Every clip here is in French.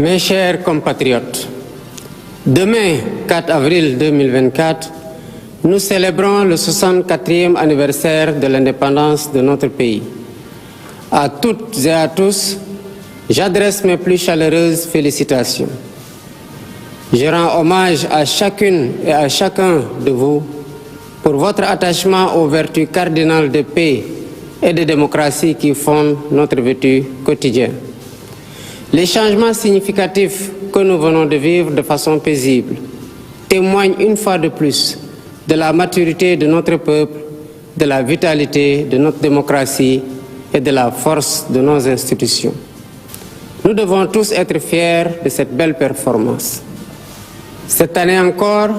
Mes chers compatriotes, demain, 4 avril 2024, nous célébrons le 64e anniversaire de l'indépendance de notre pays. À toutes et à tous, j'adresse mes plus chaleureuses félicitations. Je rends hommage à chacune et à chacun de vous pour votre attachement aux vertus cardinales de paix et de démocratie qui fondent notre vécu quotidien. Les changements significatifs que nous venons de vivre de façon paisible témoignent une fois de plus de la maturité de notre peuple, de la vitalité de notre démocratie et de la force de nos institutions. Nous devons tous être fiers de cette belle performance. Cette année encore,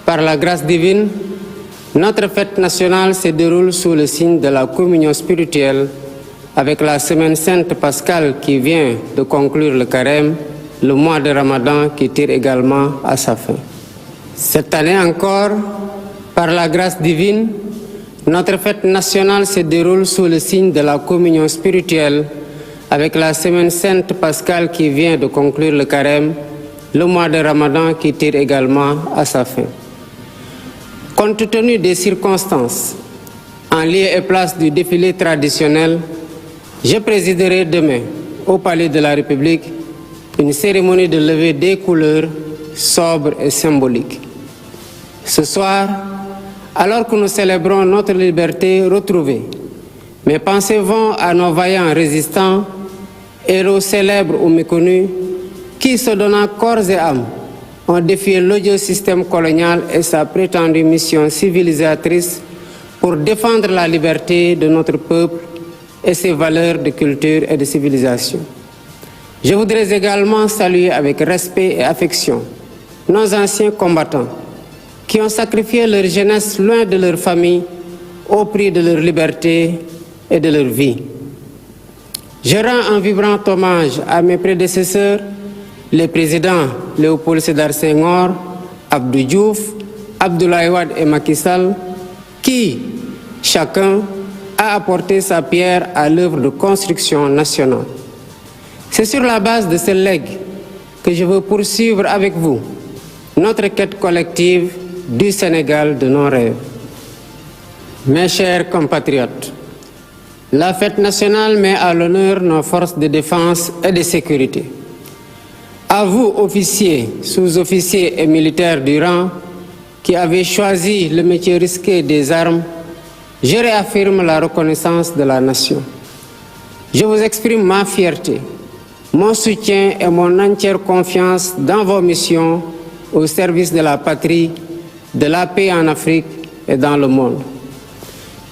par la grâce divine, notre fête nationale se déroule sous le signe de la communion spirituelle avec la semaine sainte pascale qui vient de conclure le carême, le mois de Ramadan qui tire également à sa fin. Cette année encore, par la grâce divine, notre fête nationale se déroule sous le signe de la communion spirituelle avec la semaine sainte pascale qui vient de conclure le carême, le mois de Ramadan qui tire également à sa fin. Compte tenu des circonstances, en lieu et place du défilé traditionnel, je présiderai demain, au Palais de la République, une cérémonie de levée des couleurs sobre et symbolique. Ce soir, alors que nous célébrons notre liberté retrouvée, mes pensées vont à nos vaillants résistants, héros célèbres ou méconnus, qui, se donnant corps et âme, ont défié l'odieux système colonial et sa prétendue mission civilisatrice pour défendre la liberté de notre peuple et ses valeurs de culture et de civilisation. Je voudrais également saluer avec respect et affection nos anciens combattants qui ont sacrifié leur jeunesse loin de leur famille au prix de leur liberté et de leur vie. Je rends un vibrant hommage à mes prédécesseurs, les présidents Léopold Sédar Senghor, Abdou Diouf, Abdoulaye Wade et Macky Sall, qui, chacun, a apporté sa pierre à l'œuvre de construction nationale. C'est sur la base de ce legs que je veux poursuivre avec vous notre quête collective du Sénégal de nos rêves. Mes chers compatriotes, la fête nationale met à l'honneur nos forces de défense et de sécurité. À vous, officiers, sous-officiers et militaires du rang, qui avez choisi le métier risqué des armes, je réaffirme la reconnaissance de la nation. Je vous exprime ma fierté, mon soutien et mon entière confiance dans vos missions au service de la patrie, de la paix en Afrique et dans le monde.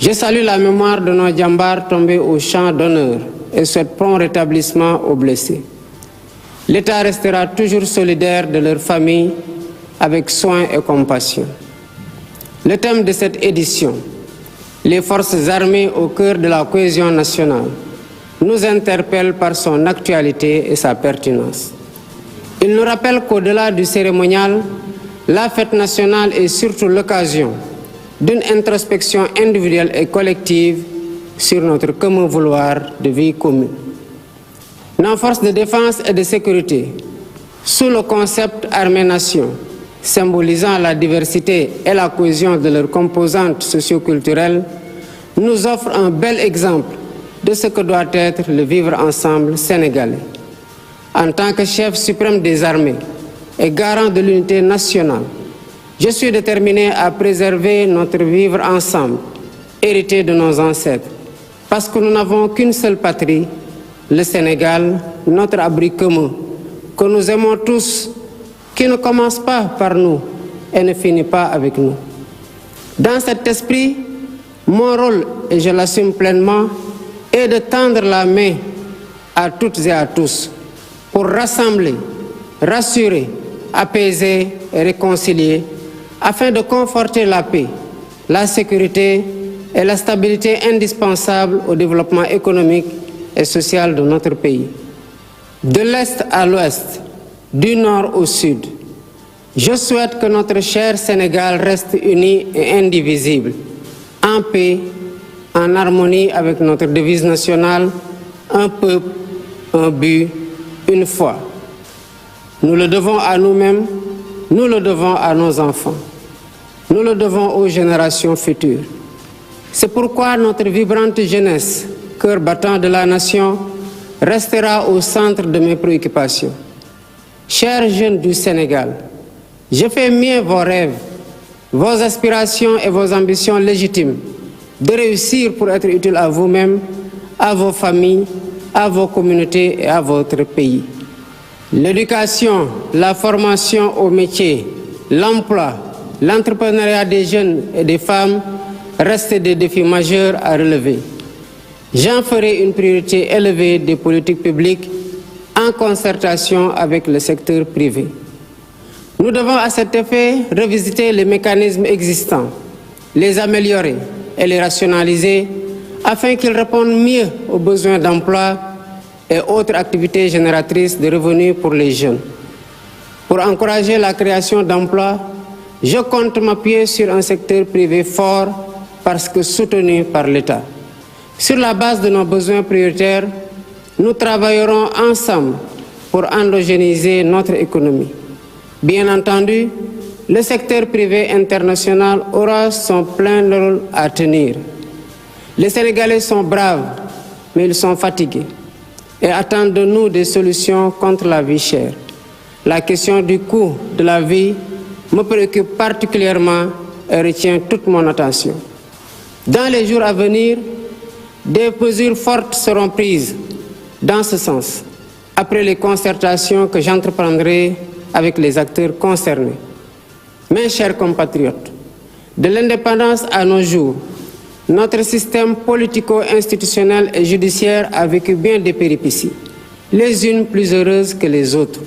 Je salue la mémoire de nos djambars tombés au champ d'honneur et souhaite prompt rétablissement aux blessés. L'État restera toujours solidaire de leurs familles avec soin et compassion. Le thème de cette édition, les forces armées au cœur de la cohésion nationale, nous interpelle par son actualité et sa pertinence. Il nous rappelle qu'au-delà du cérémonial, la fête nationale est surtout l'occasion d'une introspection individuelle et collective sur notre commun vouloir de vie commune. Nos forces de défense et de sécurité, sous le concept armée-nation, symbolisant la diversité et la cohésion de leurs composantes socioculturelles, nous offrent un bel exemple de ce que doit être le vivre ensemble sénégalais. En tant que chef suprême des armées et garant de l'unité nationale, je suis déterminé à préserver notre vivre ensemble, hérité de nos ancêtres, parce que nous n'avons qu'une seule patrie, le Sénégal, notre abri commun, que nous aimons tous, qui ne commence pas par nous et ne finit pas avec nous. Dans cet esprit, mon rôle, et je l'assume pleinement, est de tendre la main à toutes et à tous pour rassembler, rassurer, apaiser et réconcilier afin de conforter la paix, la sécurité et la stabilité indispensables au développement économique et social de notre pays. De l'Est à l'Ouest, du Nord au Sud, je souhaite que notre cher Sénégal reste uni et indivisible, en paix, en harmonie avec notre devise nationale, un peuple, un but, une foi. Nous le devons à nous-mêmes, nous le devons à nos enfants, nous le devons aux générations futures. C'est pourquoi notre vibrante jeunesse, cœur battant de la nation, restera au centre de mes préoccupations. Chers jeunes du Sénégal, je fais mien vos rêves, vos aspirations et vos ambitions légitimes de réussir pour être utile à vous-même, à vos familles, à vos communautés et à votre pays. L'éducation, la formation au métier, l'emploi, l'entrepreneuriat des jeunes et des femmes restent des défis majeurs à relever. J'en ferai une priorité élevée des politiques publiques en concertation avec le secteur privé. Nous devons à cet effet revisiter les mécanismes existants, les améliorer et les rationaliser afin qu'ils répondent mieux aux besoins d'emploi et autres activités génératrices de revenus pour les jeunes. Pour encourager la création d'emplois, je compte m'appuyer sur un secteur privé fort parce que soutenu par l'État. Sur la base de nos besoins prioritaires, nous travaillerons ensemble pour endogéniser notre économie. Bien entendu, le secteur privé international aura son plein rôle à tenir. Les Sénégalais sont braves, mais ils sont fatigués et attendent de nous des solutions contre la vie chère. La question du coût de la vie me préoccupe particulièrement et retient toute mon attention. Dans les jours à venir, des mesures fortes seront prises dans ce sens, après les concertations que j'entreprendrai avec les acteurs concernés. Mes chers compatriotes, de l'indépendance à nos jours, notre système politico-institutionnel et judiciaire a vécu bien des péripéties, les unes plus heureuses que les autres.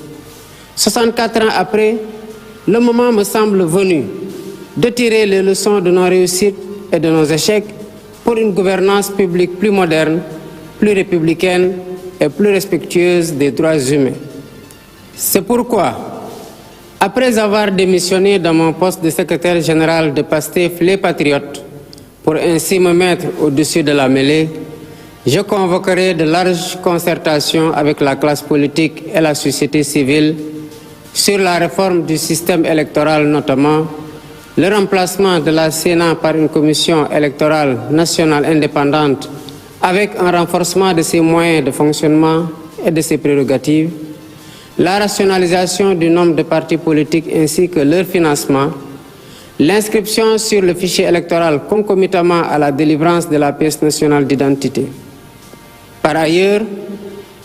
64 ans après, le moment me semble venu de tirer les leçons de nos réussites et de nos échecs pour une gouvernance publique plus moderne, plus républicaine et plus respectueuse des droits humains. C'est pourquoi, après avoir démissionné dans mon poste de secrétaire général de PASTEF Les Patriotes, pour ainsi me mettre au-dessus de la mêlée, je convoquerai de larges concertations avec la classe politique et la société civile sur la réforme du système électoral notamment, le remplacement de la Sénat par une commission électorale nationale indépendante avec un renforcement de ses moyens de fonctionnement et de ses prérogatives, la rationalisation du nombre de partis politiques ainsi que leur financement, l'inscription sur le fichier électoral concomitamment à la délivrance de la pièce nationale d'identité. Par ailleurs,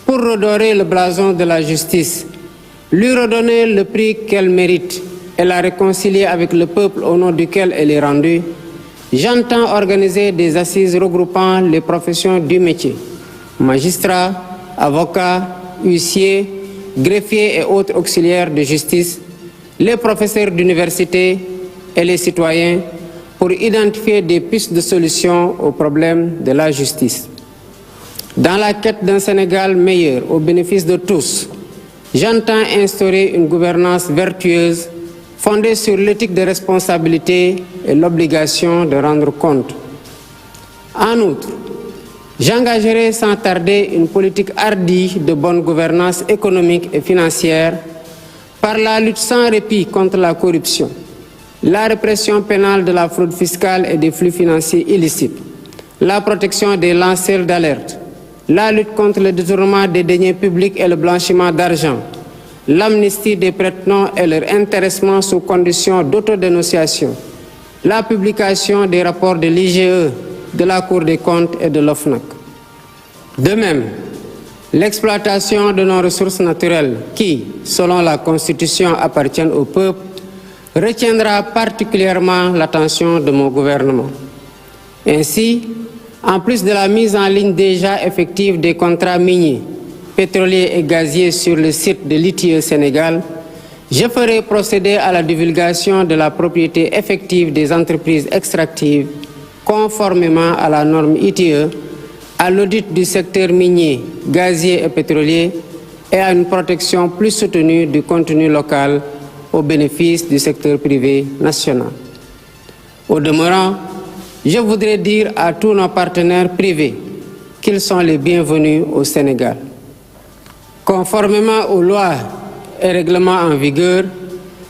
pour redorer le blason de la justice, lui redonner le prix qu'elle mérite et la réconcilier avec le peuple au nom duquel elle est rendue, j'entends organiser des assises regroupant les professions du métier, magistrats, avocats, huissiers, greffiers et autres auxiliaires de justice, les professeurs d'université et les citoyens pour identifier des pistes de solutions aux problèmes de la justice. Dans la quête d'un Sénégal meilleur au bénéfice de tous, j'entends instaurer une gouvernance vertueuse fondée sur l'éthique de responsabilité et l'obligation de rendre compte. En outre, j'engagerai sans tarder une politique hardie de bonne gouvernance économique et financière par la lutte sans répit contre la corruption, la répression pénale de la fraude fiscale et des flux financiers illicites, la protection des lanceurs d'alerte, la lutte contre le détournement des deniers publics et le blanchiment d'argent, l'amnistie des prête-noms et leur intéressement sous condition d'autodénonciation, la publication des rapports de l'IGE, de la Cour des comptes et de l'OFNAC. De même, l'exploitation de nos ressources naturelles qui, selon la Constitution, appartiennent au peuple, retiendra particulièrement l'attention de mon gouvernement. Ainsi, en plus de la mise en ligne déjà effective des contrats miniers, pétroliers et gaziers sur le site de l'ITIE Sénégal, je ferai procéder à la divulgation de la propriété effective des entreprises extractives conformément à la norme ITIE, à l'audit du secteur minier, gazier et pétrolier et à une protection plus soutenue du contenu local au bénéfice du secteur privé national. Au demeurant, je voudrais dire à tous nos partenaires privés qu'ils sont les bienvenus au Sénégal. Conformément aux lois et règlements en vigueur,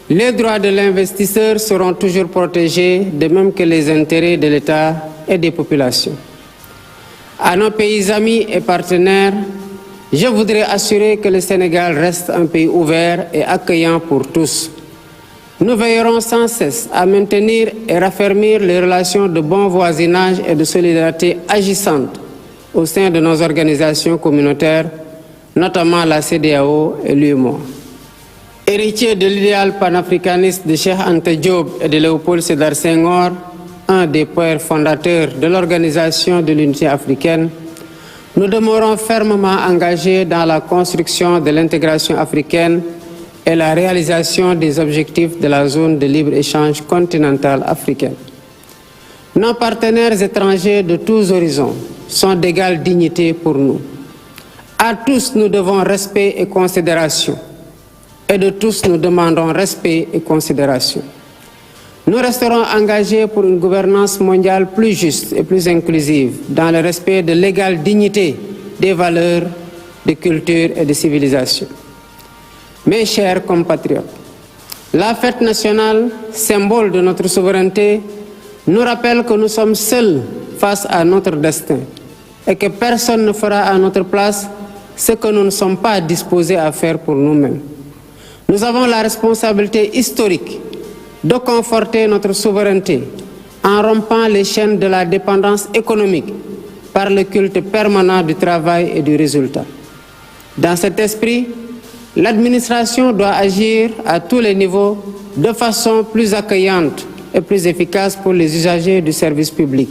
les droits de l'investisseur seront toujours protégés, de même que les intérêts de l'État et des populations. À nos pays amis et partenaires, je voudrais assurer que le Sénégal reste un pays ouvert et accueillant pour tous. Nous veillerons sans cesse à maintenir et raffermir les relations de bon voisinage et de solidarité agissantes au sein de nos organisations communautaires, notamment la CEDEAO et l'UEMOA. Héritier de l'idéal panafricaniste de Cheikh Anta Diop et de Léopold Sédar Senghor, un des pères fondateurs de l'Organisation de l'Unité africaine, nous demeurons fermement engagés dans la construction de l'intégration africaine et la réalisation des objectifs de la zone de libre-échange continentale africaine. Nos partenaires étrangers de tous horizons sont d'égale dignité pour nous. À tous, nous devons respect et considération. Et de tous, nous demandons respect et considération. Nous resterons engagés pour une gouvernance mondiale plus juste et plus inclusive, dans le respect de l'égale dignité des valeurs, de culture et de civilisation. Mes chers compatriotes, la fête nationale, symbole de notre souveraineté, nous rappelle que nous sommes seuls face à notre destin et que personne ne fera à notre place ce que nous ne sommes pas disposés à faire pour nous-mêmes. Nous avons la responsabilité historique de conforter notre souveraineté en rompant les chaînes de la dépendance économique par le culte permanent du travail et du résultat. Dans cet esprit, l'administration doit agir à tous les niveaux de façon plus accueillante et plus efficace pour les usagers du service public.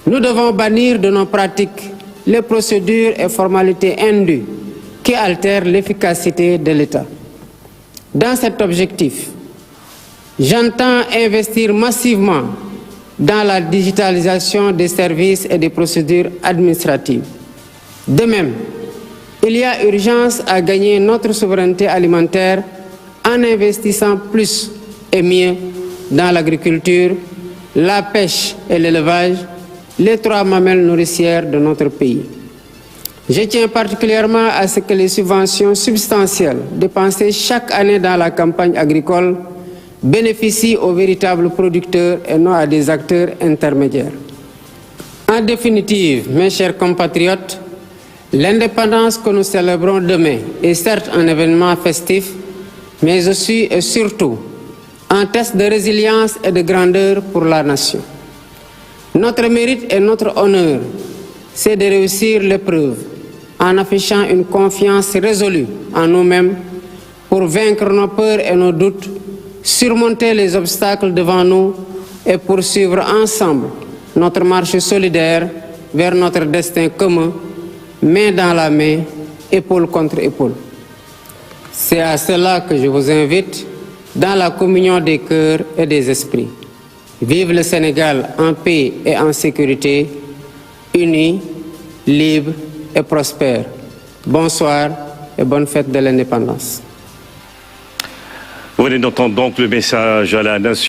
Nous devons bannir de nos pratiques les procédures et formalités indues qui altèrent l'efficacité de l'État. Dans cet objectif, j'entends investir massivement dans la digitalisation des services et des procédures administratives. De même, il y a urgence à gagner notre souveraineté alimentaire en investissant plus et mieux dans l'agriculture, la pêche et l'élevage, les trois mamelles nourricières de notre pays. Je tiens particulièrement à ce que les subventions substantielles dépensées chaque année dans la campagne agricole bénéficient aux véritables producteurs et non à des acteurs intermédiaires. En définitive, mes chers compatriotes, l'indépendance que nous célébrons demain est certes un événement festif, mais aussi et surtout un test de résilience et de grandeur pour la nation. Notre mérite et notre honneur, c'est de réussir l'épreuve en affichant une confiance résolue en nous-mêmes pour vaincre nos peurs et nos doutes, surmonter les obstacles devant nous et poursuivre ensemble notre marche solidaire vers notre destin commun, main dans la main, épaule contre épaule. C'est à cela que je vous invite dans la communion des cœurs et des esprits. Vive le Sénégal en paix et en sécurité, unis, libres et prospères. Bonsoir et bonne fête de l'indépendance. Vous venez d'entendre donc le message à la nation.